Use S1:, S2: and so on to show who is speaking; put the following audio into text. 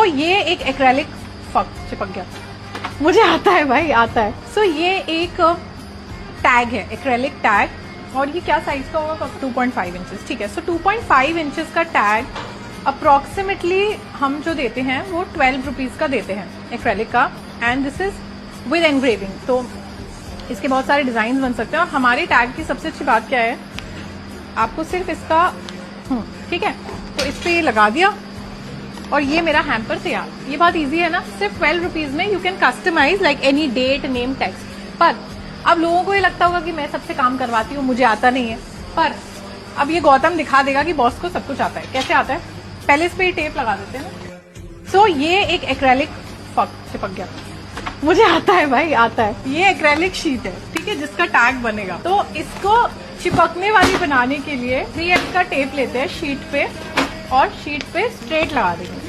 S1: ये एक एक्रेलिक चिपक गया, मुझे आता है भाई, आता है। सो ये एक टैग है, एक्रेलिक टैग, और ये क्या साइज का होगा? 2.5 इंचेस, ठीक है। सो 2.5 इंचेस का टैग अप्रोक्सीमेटली हम जो देते हैं वो 12 रुपीज का देते हैं एक्रेलिक का, and this is with engraving. तो इसके बहुत सारे डिजाइन बन सकते हैं, और हमारे टैग की सबसे अच्छी बात क्या है, आपको सिर्फ इसका ठीक है, तो इस पे ये लगा दिया और ये मेरा हैम्पर तैयार। ये बात इजी है ना, सिर्फ 12 रुपीज में you can customize like any date, name, text. पर अब लोगों को ये लगता होगा कि मैं सबसे काम करवाती हूँ, मुझे आता नहीं है, पर अब ये गौतम दिखा देगा कि बॉस को सब कुछ आता है। कैसे आता है? पहले इस पे ही टेप लगा देते हैं ना। सो ये एक एक्रेलिक चिपक गया, मुझे आता है भाई, आता है। ये एक्रेलिक शीट है, ठीक है, जिसका टैग बनेगा। तो इसको चिपकने वाली बनाने के लिए 3X का टेप लेते हैं शीट पे, और शीट पे स्ट्रेट लगा देंगे।